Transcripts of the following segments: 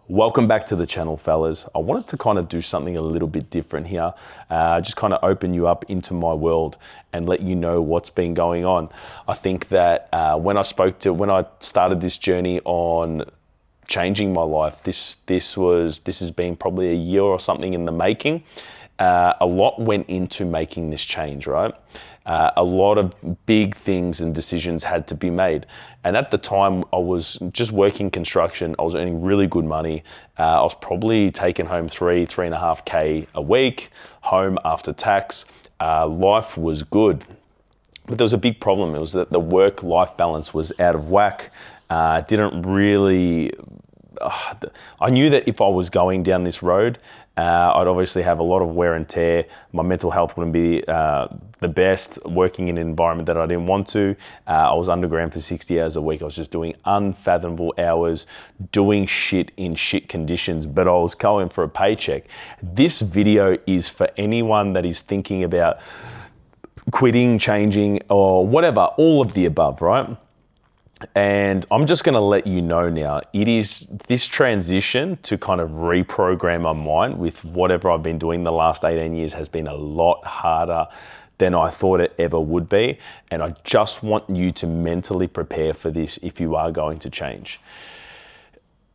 Welcome back to the channel, fellas. I wanted to kind of do something a little bit different here, just kind of open you up into my world and let you know what's been going on. I think that when I started this journey on changing my life, this has been probably a year or something in the making. A lot went into making this change, right? A lot of big things and decisions had to be made. And at the time, I was just working construction. I was earning really good money. I was probably taking home 3.5K a week, home after tax. Life was good. But there was a big problem. It was that the work-life balance was out of whack. Didn't really... I knew that if I was going down this road, I'd obviously have a lot of wear and tear. My mental health wouldn't be the best, working in an environment that I didn't want to. I was underground for 60 hours a week. I was just doing unfathomable hours, doing shit in shit conditions, but I was going for a paycheck. This video is for anyone that is thinking about quitting, changing, or whatever, all of the above, right? And I'm just going to let you know now, it is this transition to kind of reprogram my mind with whatever I've been doing the last 18 years has been a lot harder than I thought it ever would be. And I just want you to mentally prepare for this if you are going to change.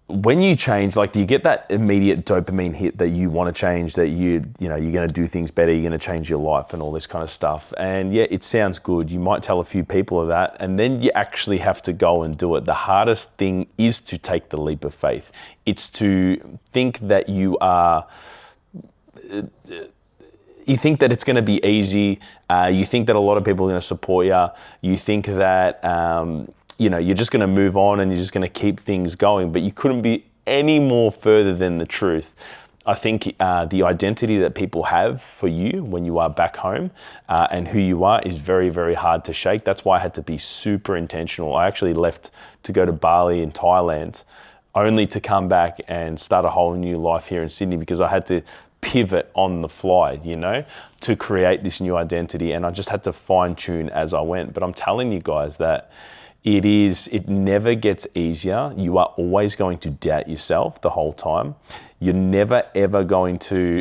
When you change, like, you get that immediate dopamine hit that you want to change, that you're going to do things better, you're going to change your life and all this kind of stuff. And yeah, it sounds good. You might tell a few people of that, and then you actually have to go and do it. The hardest thing is to take the leap of faith. It's to think that you think that it's going to be easy. You think that a lot of people are going to support you. You think that, you're just going to move on and you're just going to keep things going, but you couldn't be any more further than the truth. I think the identity that people have for you when you are back home and who you are is very, very hard to shake. That's why I had to be super intentional. I actually left to go to Bali in Thailand only to come back and start a whole new life here in Sydney, because I had to pivot on the fly, to create this new identity. And I just had to fine tune as I went. But I'm telling you guys that it never gets easier. You are always going to doubt yourself the whole time. You're never, ever going to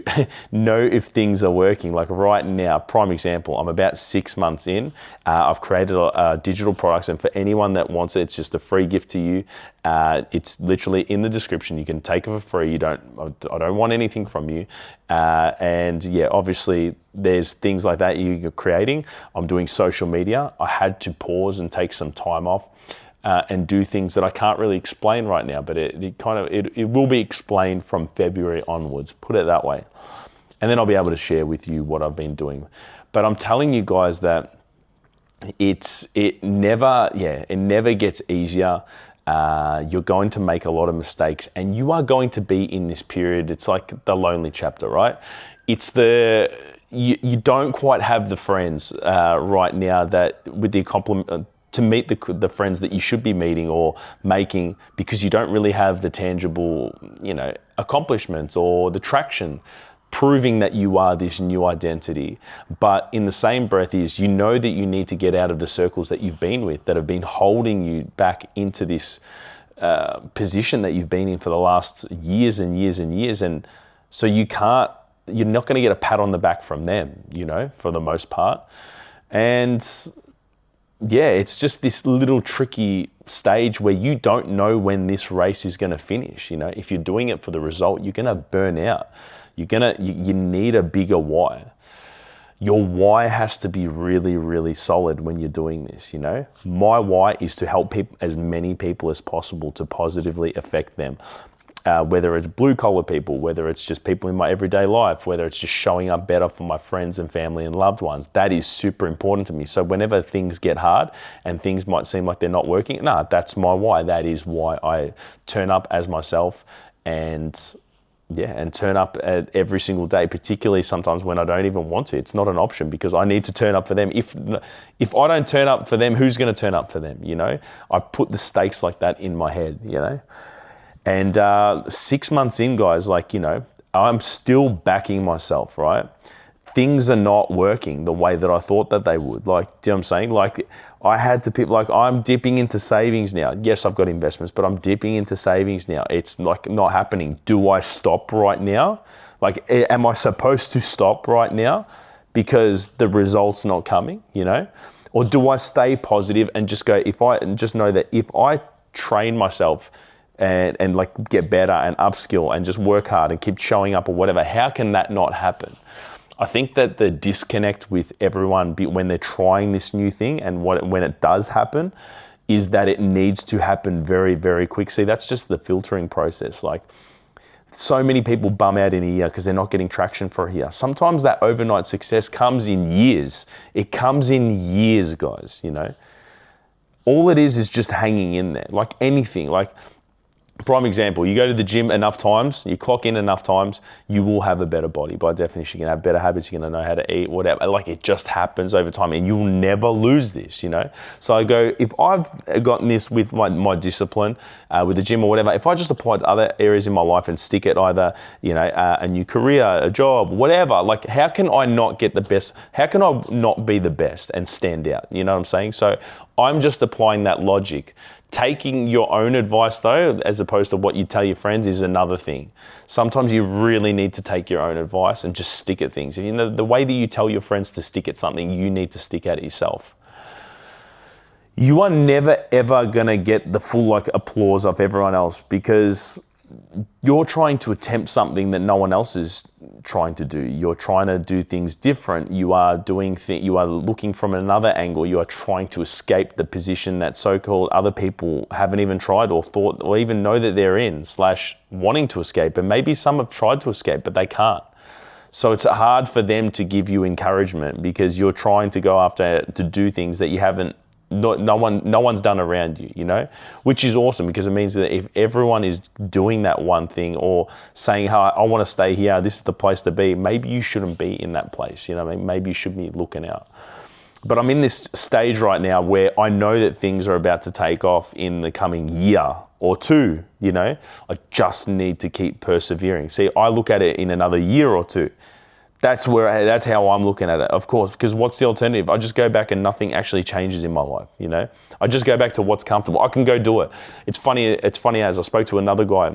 know if things are working. Like right now, prime example, I'm about 6 months in. I've created a digital products, and for anyone that wants it, it's just a free gift to you. It's literally in the description. You can take it for free. I don't want anything from you. And yeah, obviously there's things like that you're creating. I'm doing social media. I had to pause and take some time off and do things that I can't really explain right now, but it will be explained from February onwards, put it that way. And then I'll be able to share with you what I've been doing. But I'm telling you guys that it never gets easier. You're going to make a lot of mistakes, and you are going to be in this period. It's like the lonely chapter, right? It's you don't quite have the friends right now that with the compliment to meet the friends that you should be meeting or making, because you don't really have the tangible, accomplishments or the traction proving that you are this new identity. But in the same breath that you need to get out of the circles that you've been with, that have been holding you back into this position that you've been in for the last years and years and years. And so you're not going to get a pat on the back from them, for the most part. And yeah, it's just this little tricky stage where you don't know when this race is going to finish. If you're doing it for the result, you're going to burn out. You need a bigger why. Your why has to be really, really solid when you're doing this, My why is to help as many people as possible, to positively affect them. Whether it's blue collar people, whether it's just people in my everyday life, whether it's just showing up better for my friends and family and loved ones, that is super important to me. So whenever things get hard and things might seem like they're not working, that's my why. That is why I turn up as myself and turn up every single day, particularly sometimes when I don't even want to. It's not an option because I need to turn up for them. If I don't turn up for them, who's going to turn up for them? I put the stakes like that in my head, And 6 months in, guys, I'm still backing myself, right? things are not working the way that I thought that they would. Like, do you know what I'm saying? Like, I had to pick, like, I'm dipping into savings now. Yes, I've got investments, but I'm dipping into savings now. It's like not happening. Do I stop right now? Like, am I supposed to stop right now because the result's not coming, you know? Or do I stay positive and just go, and just know that if I train myself and like get better and upskill and just work hard and keep showing up or whatever, how can that not happen? I think that the disconnect with everyone when they're trying this new thing and when it does happen is that it needs to happen very, very quick. See, that's just the filtering process. Like, so many people bum out in a year because they're not getting traction for a year. Sometimes that overnight success comes in years. It comes in years, guys, you know. All it is just hanging in there, like anything. Like, prime example, you go to the gym enough times, you clock in enough times, you will have a better body. By definition, you're gonna have better habits, you're gonna know how to eat, whatever. Like, it just happens over time and you'll never lose this, you know? So I go, if I've gotten this with my discipline, with the gym or whatever, if I just apply it to other areas in my life and stick it either, you know, a new career, a job, whatever, like, how can I not get the best? How can I not be the best and stand out? You know what I'm saying? So I'm just applying that logic. Taking your own advice, though, as opposed to what you tell your friends, is another thing. Sometimes you really need to take your own advice and just stick at things. You know, the way that you tell your friends to stick at something, you need to stick at it yourself. You are never, ever gonna get the full, like, applause of everyone else because you're trying to attempt something that no one else is trying to do. You're trying to do things different. You are you are looking from another angle. You are trying to escape the position that so-called other people haven't even tried or thought or even know that they're in, / wanting to escape. And maybe some have tried to escape, but they can't. So it's hard for them to give you encouragement because you're trying to go after to do things that you haven't. No one's done around you, you know, which is awesome because it means that if everyone is doing that one thing or saying, "Hey, I want to stay here, this is the place to be," maybe you shouldn't be in that place. You know what I mean? Maybe you should be looking out. But I'm in this stage right now where I know that things are about to take off in the coming year or two, you know. I just need to keep persevering. See, I look at it in another year or two. That's how I'm looking at it, of course, because what's the alternative? I just go back and nothing actually changes in my life, you know? I just go back to what's comfortable. I can go do it. It's funny as I spoke to another guy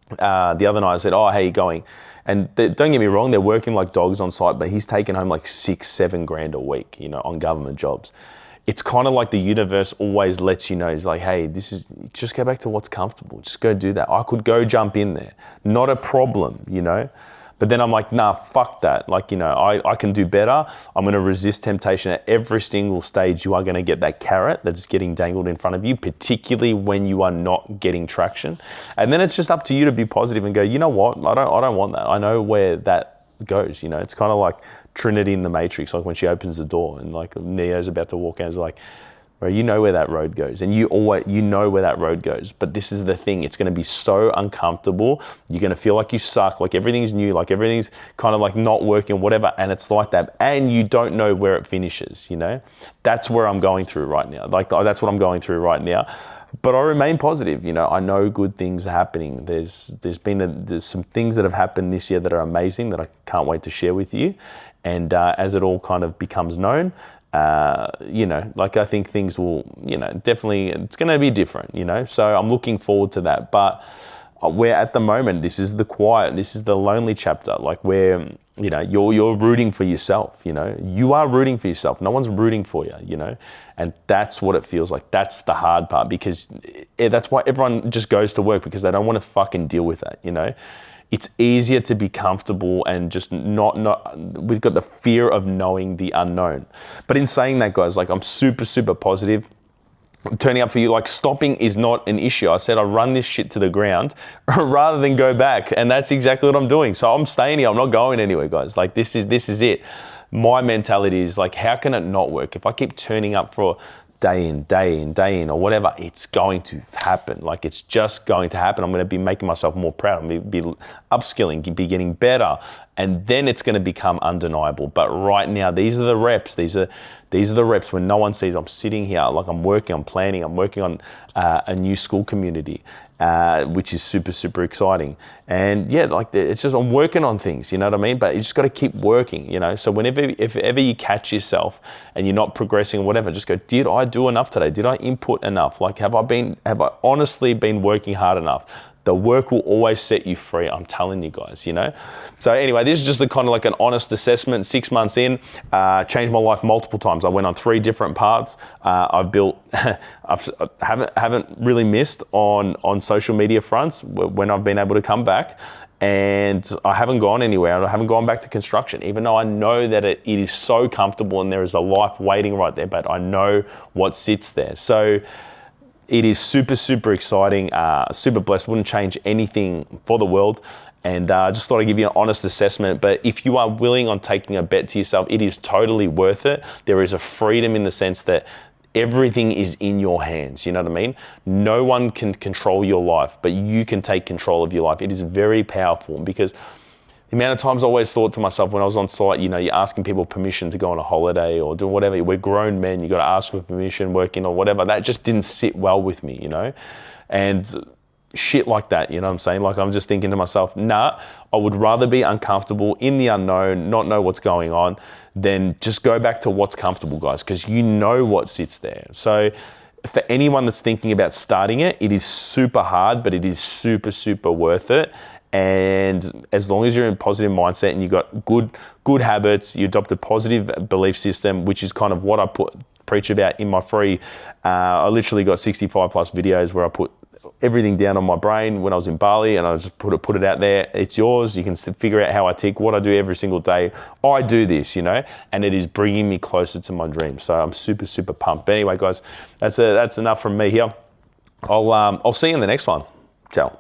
the other night. I said, "Oh, how you going?" And don't get me wrong, they're working like dogs on site, but he's taking home like 6-7 grand a week, you know, on government jobs. It's kind of like the universe always lets you know, it's like, hey, just go back to what's comfortable. Just go do that. I could go jump in there. Not a problem, you know? But then I'm like, nah, fuck that. Like, you know, I can do better. I'm going to resist temptation at every single stage. You are going to get that carrot that's getting dangled in front of you, particularly when you are not getting traction. And then it's just up to you to be positive and go, you know what? I don't want that. I know where that goes. You know, it's kind of like Trinity in the Matrix, like when she opens the door and like Neo's about to walk out, it's like, bro, you know where that road goes, and you know where that road goes. But this is the thing, it's gonna be so uncomfortable. You're gonna feel like you suck, like everything's new, like everything's kind of like not working, whatever, and it's like that. And you don't know where it finishes, you know? That's where I'm going through right now. Like, that's what I'm going through right now. But I remain positive, you know, I know good things are happening. There's some things that have happened this year that are amazing that I can't wait to share with you. And as it all kind of becomes known, you know, like I think things will, you know, definitely, it's going to be different, you know, so I'm looking forward to that. But where at the moment, this is the quiet, this is the lonely chapter, like where, you know, you're rooting for yourself, you know, you are rooting for yourself. No one's rooting for you, you know, and that's what it feels like. That's the hard part because that's why everyone just goes to work because they don't want to fucking deal with that, you know. It's easier to be comfortable and just not, we've got the fear of knowing the unknown. But in saying that, guys, like I'm super, super positive. I'm turning up for you. Like stopping is not an issue. I said I run this shit to the ground rather than go back. And that's exactly what I'm doing. So I'm staying here. I'm not going anywhere, guys. Like this is it. My mentality is like, how can it not work? If I keep turning up for day in, or whatever, it's going to happen. Like it's just going to happen. I'm going to be making myself more proud. I'm going to be upskilling, be getting better. and then it's going to become undeniable. But right now, these are the reps. These are the reps when no one sees. I'm sitting here, like I'm working, I'm planning, I'm working on a new school community, which is super, super exciting. And yeah, like it's just, I'm working on things, you know what I mean? But you just got to keep working, you know? So if ever you catch yourself and you're not progressing or whatever, just go, did I do enough today? Did I input enough? Like, have I honestly been working hard enough? The work will always set you free. I'm telling you guys, you know? So anyway, this is just the kind of like an honest assessment. 6 months in, changed my life multiple times. I went on 3 different paths. I've built, haven't really missed on social media fronts when I've been able to come back. And I haven't gone anywhere. I haven't gone back to construction, even though I know that it is so comfortable and there is a life waiting right there, but I know what sits there. So it is super, super exciting, super blessed, wouldn't change anything for the world. And just thought I'd give you an honest assessment. But if you are willing on taking a bet to yourself, it is totally worth it. There is a freedom in the sense that everything is in your hands, you know what I mean? No one can control your life, but you can take control of your life. It is very powerful because the amount of times I always thought to myself when I was on site, you know, you're asking people permission to go on a holiday or do whatever. We're grown men, you got to ask for permission, working or whatever. That just didn't sit well with me, you know? And shit like that, you know what I'm saying? Like I'm just thinking to myself, nah, I would rather be uncomfortable in the unknown, not know what's going on, than just go back to what's comfortable, guys, because you know what sits there. So for anyone that's thinking about starting it, it is super hard, but it is super, super worth it. And as long as you're in a positive mindset and you've got good habits, you adopt a positive belief system, which is kind of what I preach about in my free, I literally got 65 plus videos where I put everything down on my brain when I was in Bali, and I just put it out there. It's yours. You can figure out how I tick, what I do every single day. I do this, you know, and it is bringing me closer to my dreams. So I'm super, super pumped. But anyway, guys, that's enough from me here. I'll see you in the next one. Ciao.